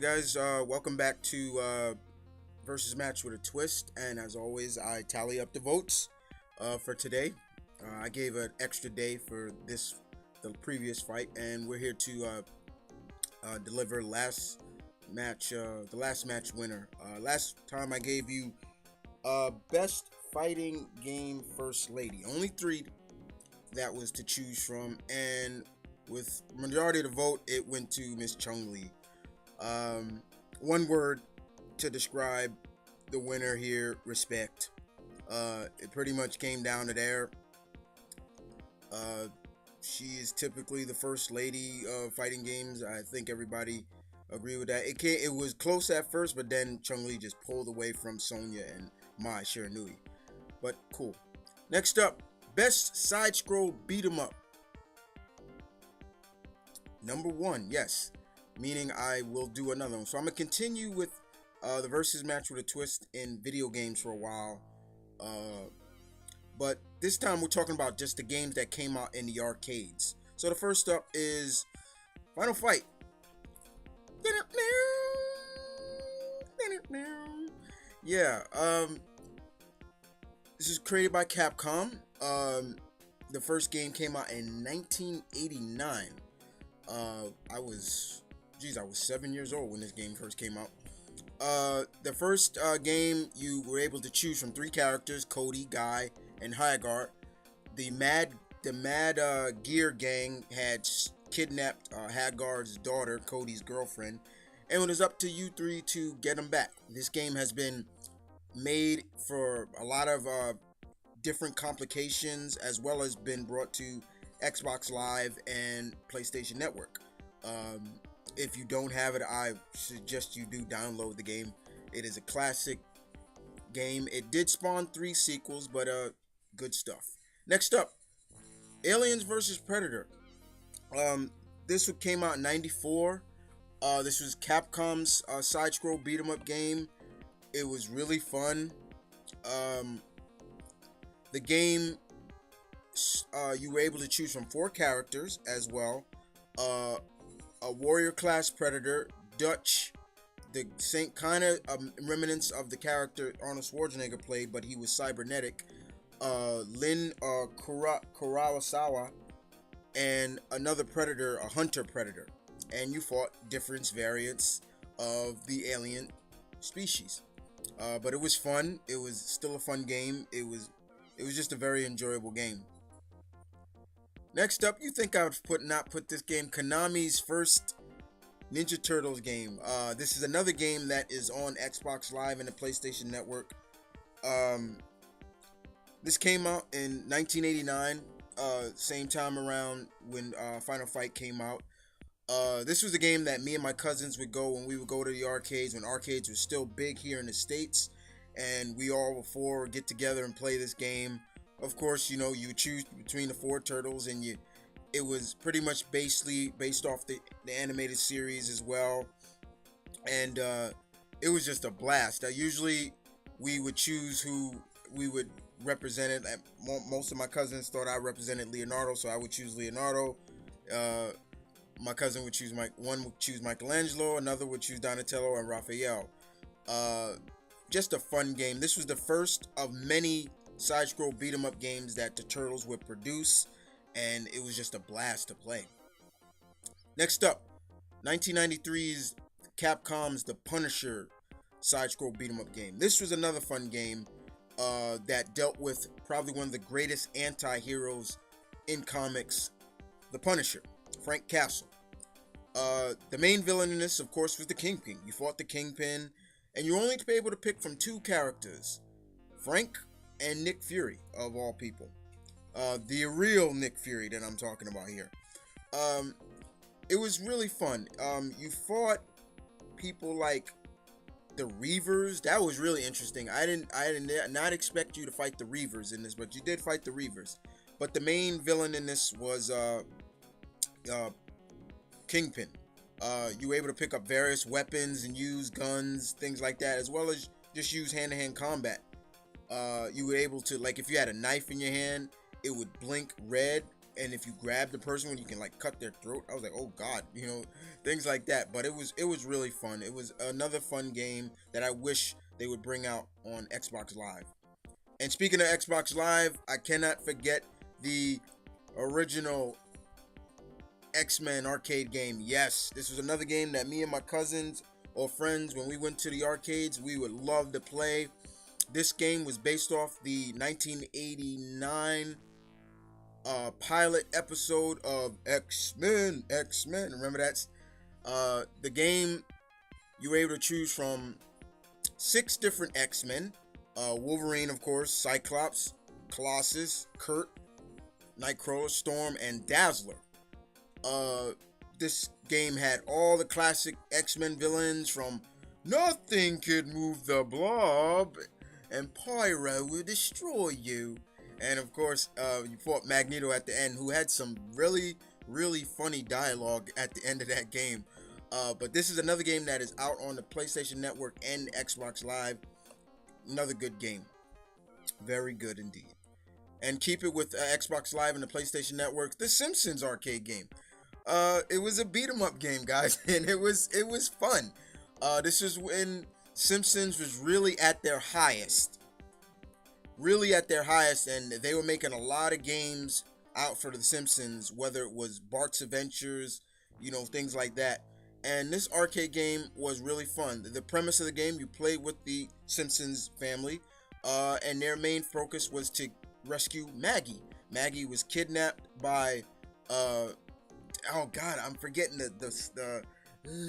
guys, welcome back to Versus Match with a Twist, and as always, I tally up the votes for today. I gave an extra day for the previous fight, and we're here to deliver the last match winner. Last time I gave you best fighting game first lady, only three that was to choose from, and with majority of the vote, it went to Miss Chung Lee. One word to describe the winner here: respect. It pretty much came down to there. She is typically the first lady of fighting games. I think everybody agree with that. It was close at first, but then Chung Lee just pulled away from Sonya and Mai Shiranui. But cool. Next up, best side scroll beat 'em up. Number one, yes, meaning I will do another one. So I'm gonna continue with the versus match with a twist in video games for a while, but this time we're talking about just the games that came out in the arcades. So the first up is Final Fight. Yeah, this is created by Capcom. The first game came out in 1989. I was 7 years old when this game first came out. The first game, you were able to choose from three characters: Cody, Guy, and Hygar. The Mad Gear gang had kidnapped Hagar's daughter, Cody's girlfriend, and it was up to you three to get them back. This game has been made for a lot of different complications, as well as been brought to Xbox Live and PlayStation Network. If you don't have it, I suggest you do download the game. It is a classic game. It did spawn 3 sequels, but good stuff. Next up, Aliens vs Predator. This one came out in '94. This was Capcom's side-scroll beat-em-up game. It was really fun. The game, you were able to choose from 4 characters as well. A warrior class predator, Dutch, the same kind of remnants of the character Arnold Schwarzenegger played, but he was cybernetic. Lin Kurosawa, and another predator, a hunter predator, and you fought different variants of the alien species. But it was fun. It was still a fun game. It was just a very enjoyable game. Next up, you think I would not put this game, Konami's first Ninja Turtles game. This is another game that is on Xbox Live and the PlayStation Network. This came out in 1989, same time around when Final Fight came out. This was a game that me and my cousins would go when we would go to the arcades, when arcades were still big here in the States, and we all would get together and play this game. Of course, you choose between the 4 turtles, and it was pretty much based off the animated series as well, and it was just a blast. Usually we would choose who we would represent it. Most of my cousins thought I represented Leonardo, so I would choose Leonardo. My cousin would choose one would choose Michelangelo, another would choose Donatello and Raphael. Just a fun game. This was the first of many side-scroll beat-em-up games that the Turtles would produce, and it was just a blast to play. Next up, 1993's Capcom's The Punisher side-scroll beat-em-up game. This was another fun game that dealt with probably one of the greatest anti-heroes in comics, The Punisher, Frank Castle. The main villain in this, of course, was the Kingpin. You fought the Kingpin, and you were only able to pick from 2 characters, Frank and Nick Fury, of all people. The real Nick Fury that I'm talking about here. It was really fun. You fought people like the Reavers. That was really interesting. I did not expect you to fight the Reavers in this, but you did fight the Reavers. But the main villain in this was Kingpin. You were able to pick up various weapons and use guns, things like that, as well as just use hand-to-hand combat. You were able to, like, if you had a knife in your hand, it would blink red and if you grab the person when you can like cut their throat. I was like, oh god, things like that. But it was really fun. It was another fun game that I wish they would bring out on Xbox Live. And speaking of Xbox Live, I cannot forget the original XMen arcade game. Yes, this was another game that me and my cousins or friends, when we went to the arcades, we would love to play. This game was based off the 1989 pilot episode of X-Men. Remember that? The game, you were able to choose from 6 different X-Men. Wolverine, of course, Cyclops, Colossus, Kurt, Nightcrawler, Storm, and Dazzler. This game had all the classic X-Men villains from Nothing Could Move the Blob and Pyro Will Destroy You. And of course, you fought Magneto at the end, who had some really, really funny dialogue at the end of that game. But this is another game that is out on the PlayStation Network and Xbox Live. Another good game. Very good indeed. And keep it with Xbox Live and the PlayStation Network, the Simpsons arcade game. It was a beat 'em up game, guys, and it was fun. This is when Simpsons was really at their highest. And they were making a lot of games out for the Simpsons, whether it was Bart's Adventures, things like that. And this arcade game was really fun. The premise of the game, you played with the Simpsons family, and their main focus was to rescue Maggie. Maggie was kidnapped by, oh god, I'm forgetting the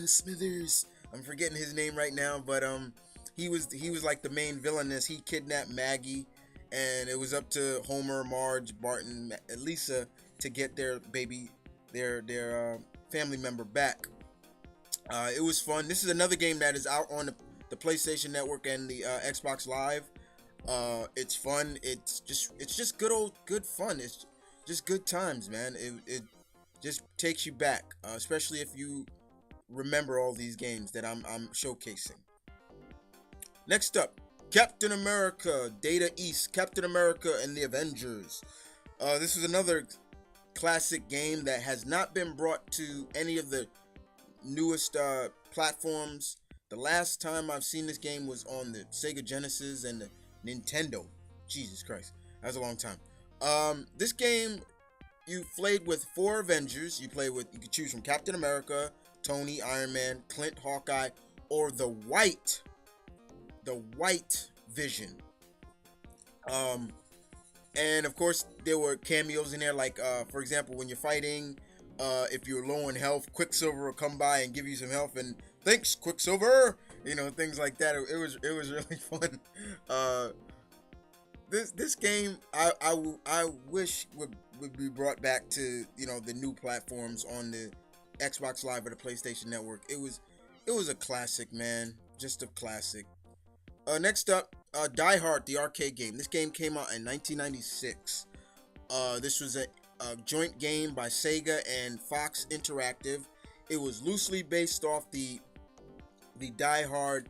Smithers. I'm forgetting his name right now, but he was like the main villainess. He kidnapped Maggie, and it was up to Homer, Marge, Bart, and Lisa to get their baby, their family member back. It was fun. This is another game that is out on the PlayStation Network and the Xbox Live. It's fun. It's just good fun. It's just good times, man. It just takes you back, especially if you remember all these games that I'm showcasing. Next up, Captain America, Data East, Captain America and the Avengers. This is another classic game that has not been brought to any of the newest platforms. The last time I've seen this game was on the Sega Genesis and the Nintendo. Jesus Christ, that was a long time. This game, you played with 4 Avengers. You could choose from Captain America, Tony, Iron Man, Clint, Hawkeye, or the White Vision. And of course there were cameos in there, like for example, when you're fighting, if you're low on health, Quicksilver will come by and give you some health, and thanks Quicksilver, things like that. It was really fun. This game I wish would be brought back to the new platforms on the Xbox Live or the PlayStation Network. It was a classic, man, just a classic. Next up, Die Hard, the arcade game. This game came out in 1996. This was a joint game by Sega and Fox Interactive. It was loosely based off the Die Hard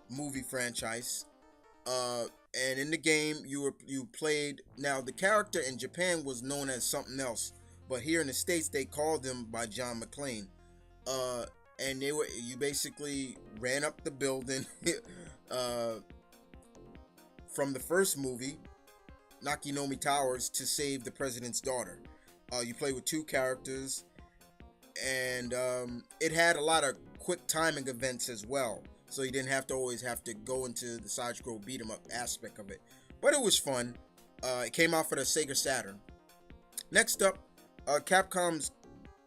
movie franchise. And in the game, you played. Now, the character in Japan was known as something else, but here in the States, they called him by John McClane. And you basically ran up the building from the first movie, Nakinomi Towers, to save the president's daughter. You play with 2 characters, and it had a lot of quick timing events as well, so you didn't always have to go into the side-scroll beat-em-up aspect of it. But it was fun. It came out for the Sega Saturn. Next up, Capcom's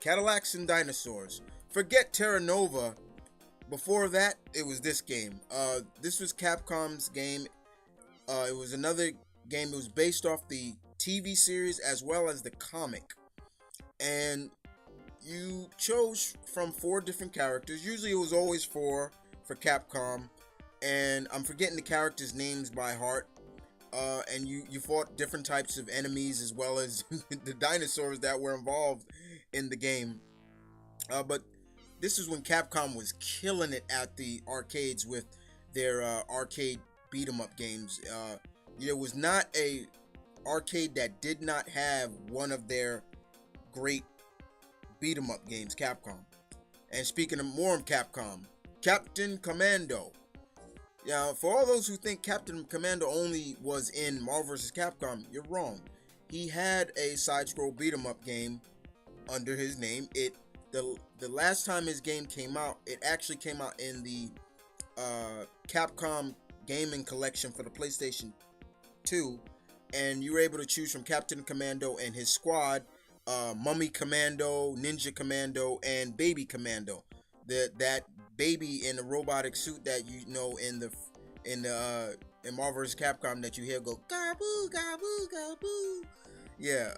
Cadillacs and Dinosaurs. Forget Terra Nova. Before that, it was this game. This was Capcom's game. It was another game that was based off the TV series as well as the comic. And you chose from 4 different characters. Usually it was always 4 for Capcom. And I'm forgetting the characters' names by heart. And you fought different types of enemies as well as the dinosaurs that were involved in the game. But this is when Capcom was killing it at the arcades with their arcade beat-em-up games. There was not a arcade that did not have one of their great beat 'em up games, Capcom. And speaking of more of Capcom, Captain Commando. Yeah, for all those who think Captain Commando only was in Marvel vs. Capcom, you're wrong. He had a side-scroll beat 'em up game under his name. The last time his game came out, it actually came out in the Capcom gaming collection for the PlayStation 2, and you were able to choose from Captain Commando and his squad, Mummy Commando, Ninja Commando, and Baby Commando. That baby in the robotic suit that you know in Marvel vs. Capcom that you hear go gaboo gaboo gaboo. Yeah,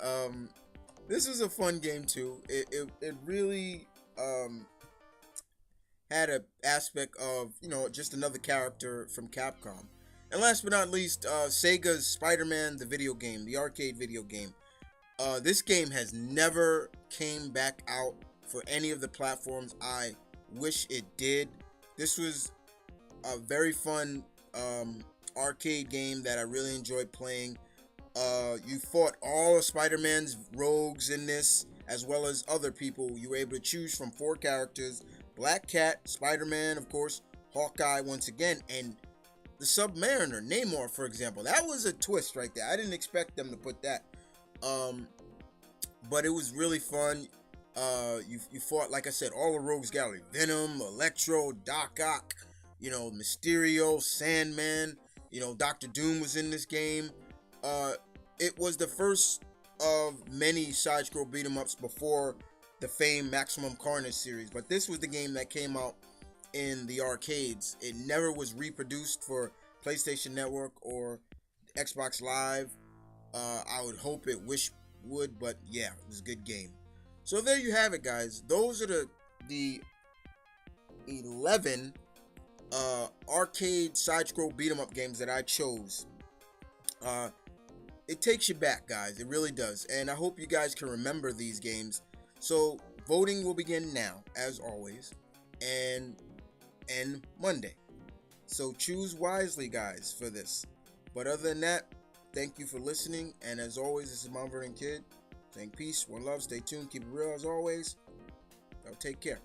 this was a fun game too. It really had an aspect of, just another character from Capcom. And last but not least, Sega's Spider-Man, the video game, the arcade video game. This game has never came back out for any of the platforms. I wish it did. This was a very fun arcade game that I really enjoyed playing. You fought all of Spider-Man's rogues in this, as well as other people. You were able to choose from 4 characters: Black Cat, Spider-Man, of course, Hawkeye once again, and the Submariner, Namor, for example. That was a twist right there. I didn't expect them to put that. But it was really fun. You fought, like I said, all the rogues gallery: Venom, Electro, Doc Ock, Mysterio, Sandman. Doctor Doom was in this game. It was the first of many side-scroll beat-em-ups before the famed Maximum Carnage series, but this was the game that came out in the arcades. It never was reproduced for PlayStation Network or Xbox Live. I would hope it would, but yeah, it was a good game. So there you have it, guys. Those are the 11 arcade side-scroll beat-em-up games that I chose. It takes you back, guys. It really does. And I hope you guys can remember these games. So voting will begin now, as always, and end Monday. So choose wisely, guys, for this. But other than that, thank you for listening. And as always, this is Mount Vernon Kid saying peace, one love, stay tuned, keep it real as always. Y'all take care.